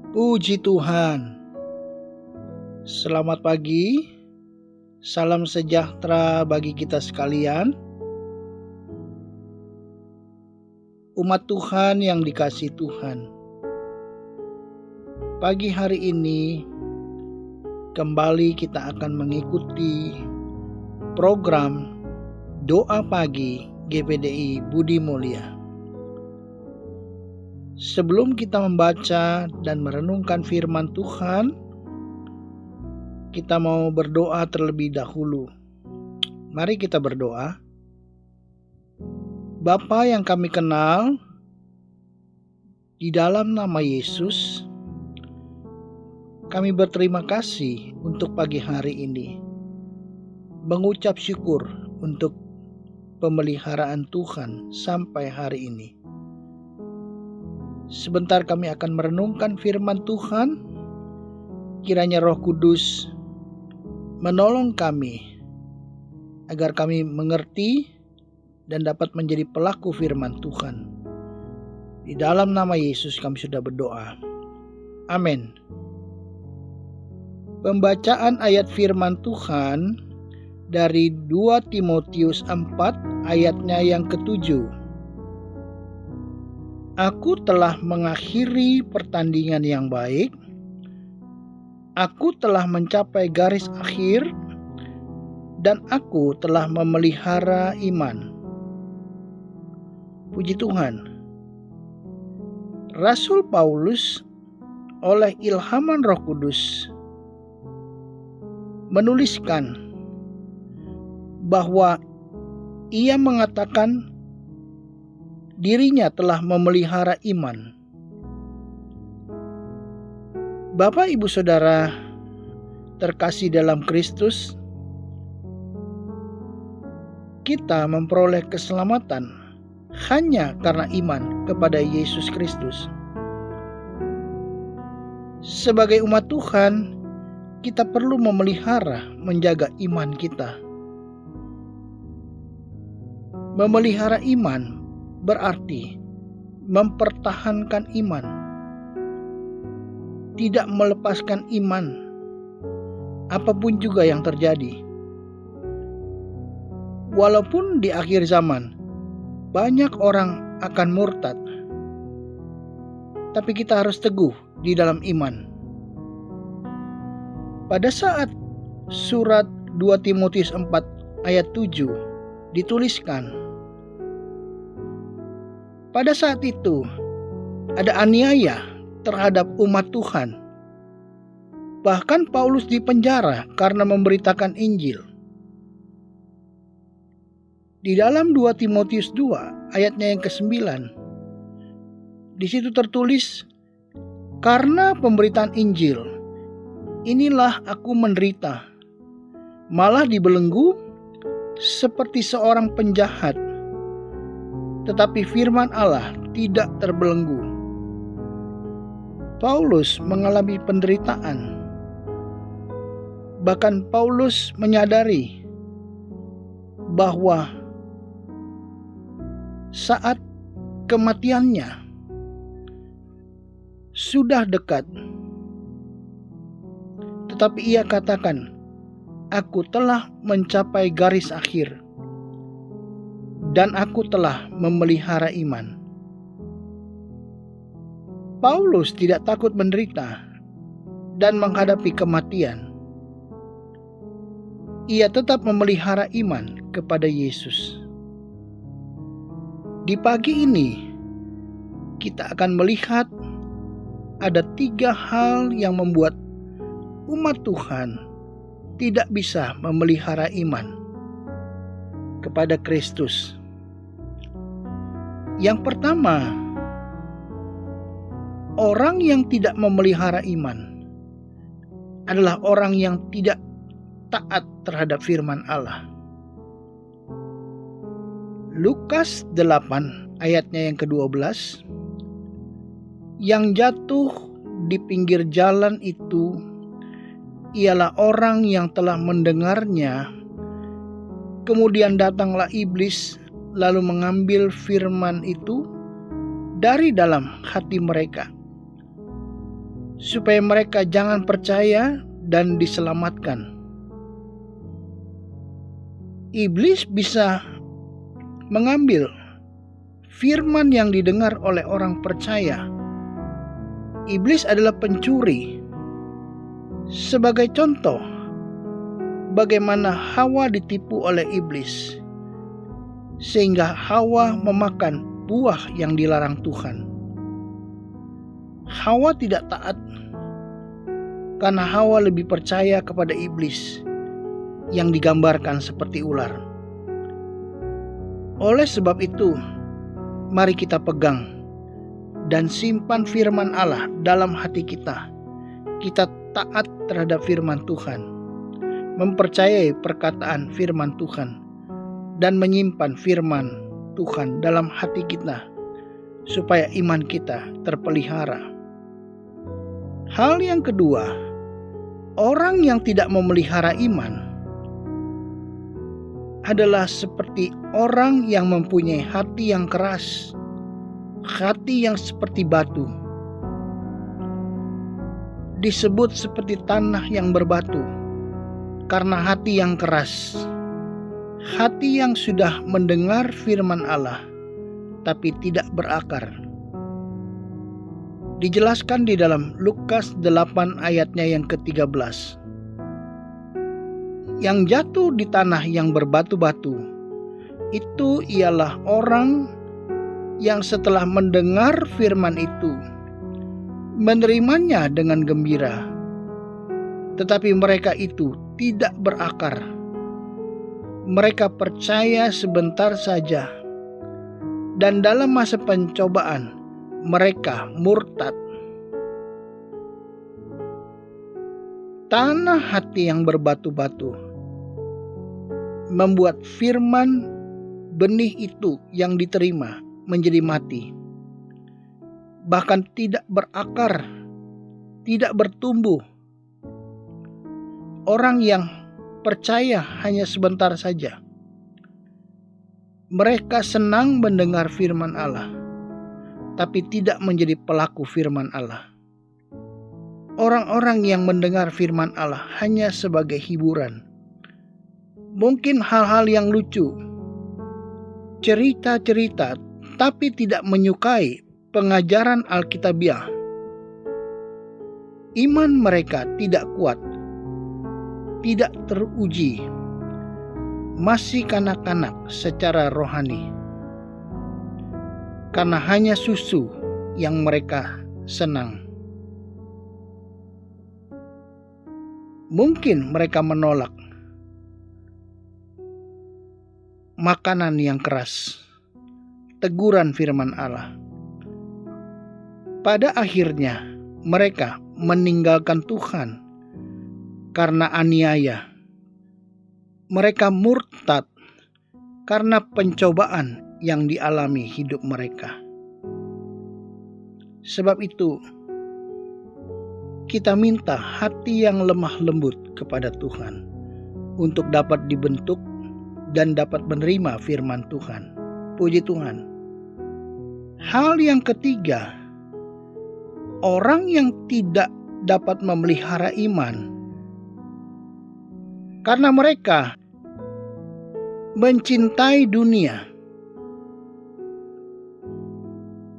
Puji Tuhan. Selamat pagi. Salam sejahtera bagi kita sekalian. Umat Tuhan yang dikasihi Tuhan. Pagi hari ini kembali kita akan mengikuti program Doa Pagi GPDI Budi Mulia. Sebelum kita membaca dan merenungkan firman Tuhan, kita mau berdoa terlebih dahulu. Mari kita berdoa. Bapa yang kami kenal, di dalam nama Yesus, kami berterima kasih untuk pagi hari ini. Mengucap syukur untuk pemeliharaan Tuhan sampai hari ini. Sebentar kami akan merenungkan firman Tuhan. Kiranya Roh Kudus menolong kami agar kami mengerti dan dapat menjadi pelaku firman Tuhan. Di dalam nama Yesus kami sudah berdoa. Amin. Pembacaan ayat firman Tuhan dari 2 Timotius 4 ayatnya yang ke-7. Aku telah mengakhiri pertandingan yang baik. Aku telah mencapai garis akhir dan aku telah memelihara iman. Puji Tuhan. Rasul Paulus oleh ilhaman Roh Kudus menuliskan bahwa ia mengatakan dirinya telah memelihara iman. Bapak, Ibu, Saudara terkasih dalam Kristus, kita memperoleh keselamatan hanya karena iman kepada Yesus Kristus. Sebagai umat Tuhan, kita perlu memelihara, menjaga iman kita. Memelihara iman berarti mempertahankan iman, tidak melepaskan iman apapun juga yang terjadi. Walaupun di akhir zaman banyak orang akan murtad, tapi kita harus teguh di dalam iman. Pada saat surat 2 Timotius 4 ayat 7 dituliskan, pada saat itu ada aniaya terhadap umat Tuhan. Bahkan Paulus dipenjara karena memberitakan Injil. Di dalam 2 Timotius 2 ayatnya yang ke-9, di situ tertulis, karena pemberitaan Injil, inilah aku menderita, malah dibelenggu seperti seorang penjahat. Tetapi firman Allah tidak terbelenggu. Paulus mengalami penderitaan. Bahkan Paulus menyadari bahwa saat kematiannya sudah dekat. Tetapi ia katakan, aku telah mencapai garis akhir. Dan aku telah memelihara iman. Paulus tidak takut menderita dan menghadapi kematian. Ia tetap memelihara iman kepada Yesus. Di pagi ini, kita akan melihat ada 3 hal yang membuat umat Tuhan tidak bisa memelihara iman kepada Kristus. Yang pertama, orang yang tidak memelihara iman adalah orang yang tidak taat terhadap firman Allah. Lukas 8 ayatnya yang ke-12, yang jatuh di pinggir jalan itu ialah orang yang telah mendengarnya, kemudian datanglah iblis lalu mengambil firman itu dari dalam hati mereka. supaya mereka jangan percaya dan diselamatkan. Iblis bisa mengambil firman yang didengar oleh orang percaya. Iblis adalah pencuri. Sebagai contoh, bagaimana Hawa ditipu oleh iblis, sehingga Hawa memakan buah yang dilarang Tuhan. Hawa tidak taat karena Hawa lebih percaya kepada iblis yang digambarkan seperti ular. Oleh sebab itu, mari kita pegang dan simpan firman Allah dalam hati kita. Kita taat terhadap firman Tuhan, mempercayai perkataan firman Tuhan, dan menyimpan firman Tuhan dalam hati kita, supaya iman kita terpelihara. Hal yang kedua, orang yang tidak memelihara iman adalah seperti orang yang mempunyai hati yang keras, hati yang seperti batu. Disebut seperti tanah yang berbatu karena hati yang keras, hati yang sudah mendengar firman Allah tapi tidak berakar. Dijelaskan di dalam Lukas 8 ayatnya yang ke-13. Yang jatuh di tanah yang berbatu-batu itu ialah orang yang setelah mendengar firman itu menerimanya dengan gembira, tetapi mereka itu tidak berakar. Mereka percaya sebentar saja, dan dalam masa pencobaan mereka murtad. Tanah hati yang berbatu-batu membuat firman benih itu yang diterima menjadi mati, bahkan tidak berakar, tidak bertumbuh. Orang yang percaya hanya sebentar saja. Mereka senang mendengar firman Allah, tapi tidak menjadi pelaku firman Allah. Orang-orang yang mendengar firman Allah hanya sebagai hiburan. Mungkin hal-hal yang lucu, cerita-cerita, tapi tidak menyukai pengajaran Alkitabiah. Iman mereka tidak kuat, tidak teruji, masih kanak-kanak secara rohani, karena hanya susu yang mereka senang. Mungkin mereka menolak makanan yang keras, teguran firman Allah. Pada akhirnya mereka meninggalkan Tuhan karena aniaya. Mereka murtad karena pencobaan yang dialami hidup mereka. Sebab itu, kita minta hati yang lemah lembut kepada Tuhan untuk dapat dibentuk dan dapat menerima firman Tuhan. Puji Tuhan. Hal yang ketiga, orang yang tidak dapat memelihara iman karena mereka mencintai dunia.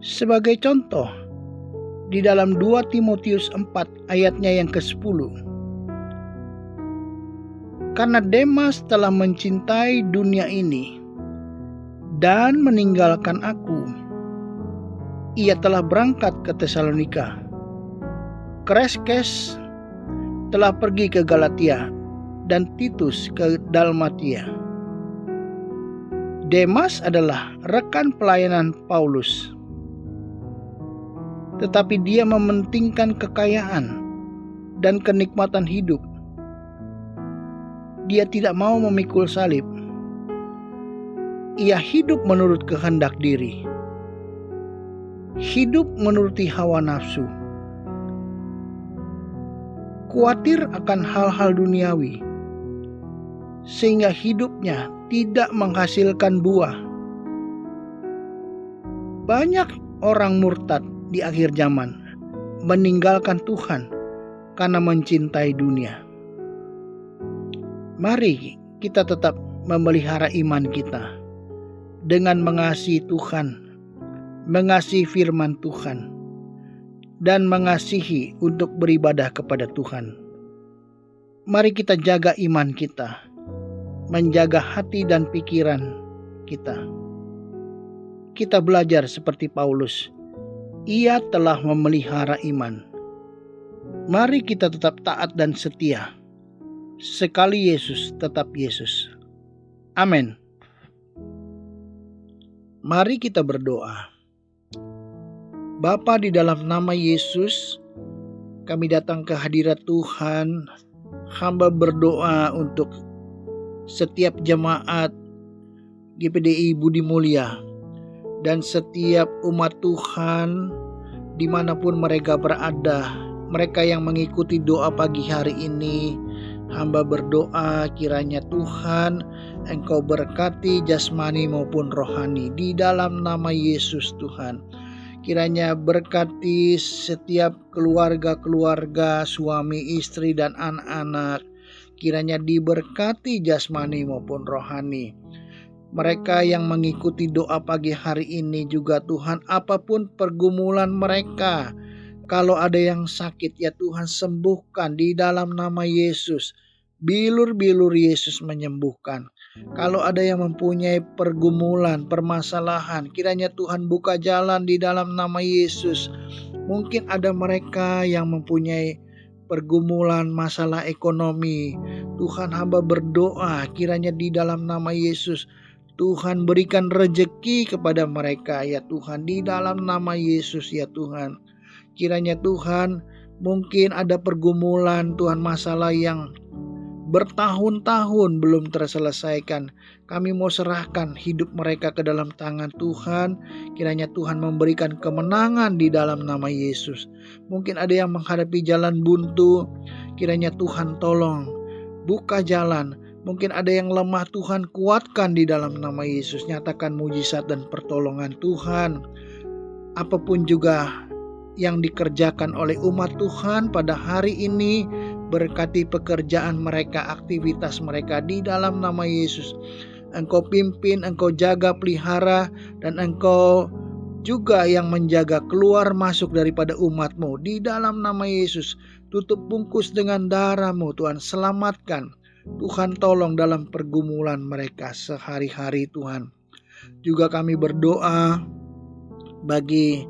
Sebagai contoh, di dalam 2 Timotius 4 ayatnya yang ke-10. Karena Demas telah mencintai dunia ini dan meninggalkan aku. Ia telah berangkat ke Tesalonika. Kreskes telah pergi ke Galatia dan Titus ke Dalmatia. Demas adalah rekan pelayanan Paulus, tetapi dia mementingkan kekayaan dan kenikmatan hidup. Dia tidak mau memikul salib. Ia hidup menurut kehendak diri, hidup menuruti hawa nafsu, khawatir akan hal-hal duniawi, sehingga hidupnya tidak menghasilkan buah. Banyak orang murtad di akhir zaman meninggalkan Tuhan karena mencintai dunia. Mari kita tetap memelihara iman kita dengan mengasihi Tuhan, mengasihi firman Tuhan, dan mengasihi untuk beribadah kepada Tuhan. Mari kita jaga iman kita, menjaga hati dan pikiran kita. Kita belajar seperti Paulus. Ia telah memelihara iman. Mari kita tetap taat dan setia. Sekali Yesus, tetap Yesus. Amin. Mari kita berdoa. Bapa, di dalam nama Yesus, kami datang ke hadirat Tuhan. Hamba berdoa untuk setiap jemaat GPDI Budi Mulia dan setiap umat Tuhan dimanapun mereka berada, mereka yang mengikuti doa pagi hari ini. Hamba berdoa kiranya Tuhan Engkau berkati jasmani maupun rohani di dalam nama Yesus Tuhan. Kiranya berkati setiap keluarga-keluarga, suami, istri, dan anak-anak. Kiranya diberkati jasmani maupun rohani. Mereka yang mengikuti doa pagi hari ini juga Tuhan, apapun pergumulan mereka, kalau ada yang sakit ya Tuhan sembuhkan di dalam nama Yesus. Bilur-bilur Yesus menyembuhkan. Kalau ada yang mempunyai pergumulan, permasalahan, kiranya Tuhan buka jalan di dalam nama Yesus. Mungkin ada mereka yang mempunyai pergumulan masalah ekonomi. Tuhan, hamba berdoa kiranya di dalam nama Yesus Tuhan berikan rejeki kepada mereka ya Tuhan, di dalam nama Yesus ya Tuhan. Kiranya Tuhan mungkin ada pergumulan Tuhan, masalah yang bertahun-tahun belum terselesaikan. Kami mau serahkan hidup mereka ke dalam tangan Tuhan. Kiranya Tuhan memberikan kemenangan di dalam nama Yesus. Mungkin ada yang menghadapi jalan buntu. Kiranya Tuhan tolong buka jalan. Mungkin ada yang lemah, Tuhan kuatkan di dalam nama Yesus. Nyatakan mujizat dan pertolongan Tuhan. Apapun juga yang dikerjakan oleh umat Tuhan pada hari ini, berkati pekerjaan mereka, aktivitas mereka di dalam nama Yesus. Engkau pimpin, Engkau jaga, pelihara, dan Engkau juga yang menjaga keluar masuk daripada umat-Mu di dalam nama Yesus. Tutup bungkus dengan darah-Mu Tuhan, selamatkan. Tuhan tolong dalam pergumulan mereka sehari-hari Tuhan. Juga kami berdoa bagi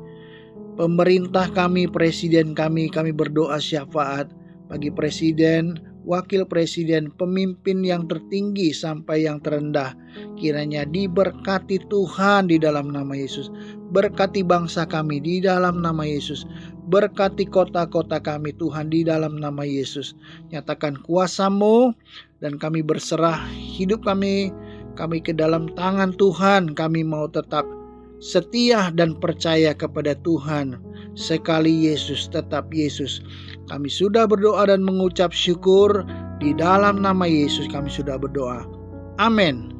pemerintah kami, presiden kami berdoa syafaat bagi presiden, wakil presiden, pemimpin yang tertinggi sampai yang terendah. Kiranya diberkati Tuhan di dalam nama Yesus. Berkati bangsa kami di dalam nama Yesus. Berkati kota-kota kami Tuhan di dalam nama Yesus. Nyatakan kuasa-Mu dan kami berserah hidup kami ke dalam tangan Tuhan. Kami mau tetap setia dan percaya kepada Tuhan. Sekali Yesus, tetap Yesus. Kami sudah berdoa dan mengucap syukur di dalam nama Yesus kami sudah berdoa. Amin.